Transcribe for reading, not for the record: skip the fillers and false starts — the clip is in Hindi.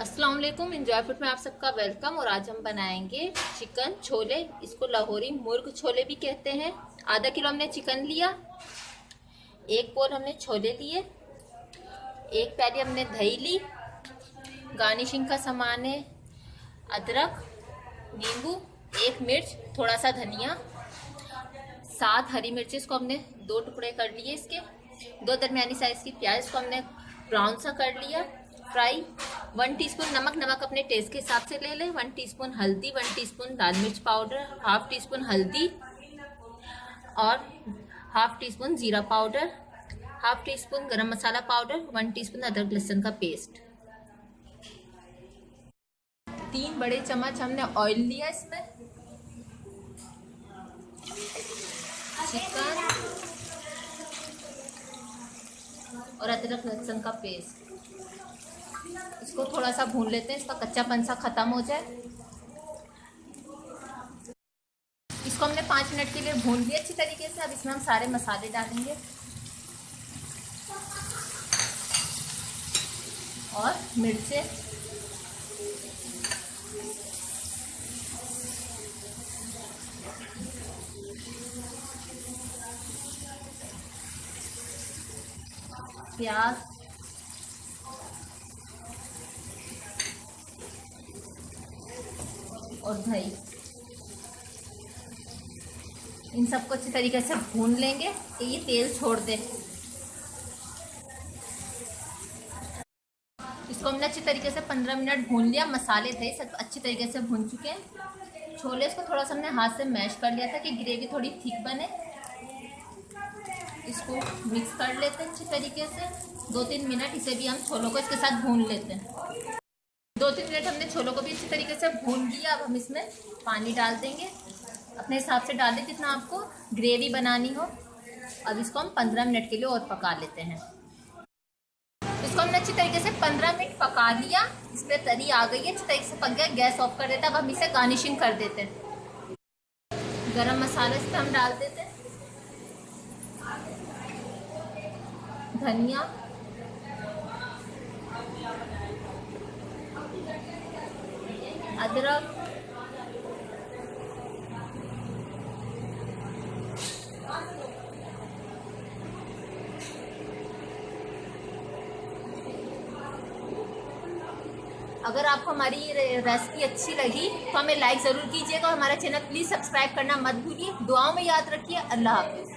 अस्सलाम वालेकुम। इंजॉय फूड में आप सबका वेलकम। और आज हम बनाएंगे चिकन छोले। इसको लाहौरी मुर्ग छोले भी कहते हैं। आधा किलो हमने चिकन लिया, एक बोल हमने छोले लिए, एक प्याली हमने दही ली। गार्निशिंग का सामान है अदरक, नींबू, एक मिर्च, थोड़ा सा धनिया, 7 हरी मिर्च इसको हमने 2 टुकड़े कर लिए। इसके 2 दरमियानी साइज की प्याज को हमने ब्राउन सा कर लिया फ्राई। 1 टीस्पून नमक, नमक अपने टेस्ट के हिसाब से ले लें। 1 टीस्पून हल्दी, 1 टीस्पून लाल मिर्च पाउडर, हाफ टी स्पून हल्दी और हाफ टी स्पून जीरा पाउडर, हाफ टी स्पून गरम मसाला पाउडर, 1 टीस्पून अदरक लहसुन का पेस्ट। 3 बड़े चम्मच हमने ऑयल लिया। इसमें चिकन और अदरक लहसुन का पेस्ट, इसको थोड़ा सा भून लेते हैं, इसका कच्चापन सा खत्म हो जाए। इसको हमने 5 मिनट के लिए भून लिया अच्छी तरीके से। अब इसमें हम सारे मसाले डालेंगे और मिर्चें, प्याज और दही, इन सबको अच्छी तरीके से भून लेंगे कि ये तेल छोड़ दे। इसको हमने अच्छी तरीके से 15 मिनट भून लिया। मसाले दही सब अच्छी तरीके से भून चुके हैं। छोले इसको थोड़ा सा हमने हाथ से मैश कर लिया था कि ग्रेवी थोड़ी थिक बने। इसको मिक्स कर लेते हैं अच्छी तरीके से। 2-3 मिनट इसे भी हम छोलों को इसके साथ भून लेते हैं। 2-3 मिनट हमने छोलों को भी अच्छी तरीके से भून लिया। अब हम इसमें पानी डाल देंगे, अपने हिसाब से डाल दें जितना आपको ग्रेवी बनानी हो। अब इसको हम 15 मिनट के लिए और पका लेते हैं। इसको हमने अच्छी तरीके से 15 मिनट पका लिया। इस पर तरी आ गई है, अच्छी तरीके से पक गया। गैस ऑफ कर देते हैं। अब हम इसे गार्निशिंग कर देते हैं। गरम मसाला इस पर हम डाल देते हैं, धनिया, अदरक, अगर आपको हमारी रेसिपी अच्छी लगी तो हमें लाइक ज़रूर कीजिएगा। हमारा चैनल प्लीज़ सब्सक्राइब करना मत भूलिए। दुआओं में याद रखिए। अल्लाह हाफ़िज़।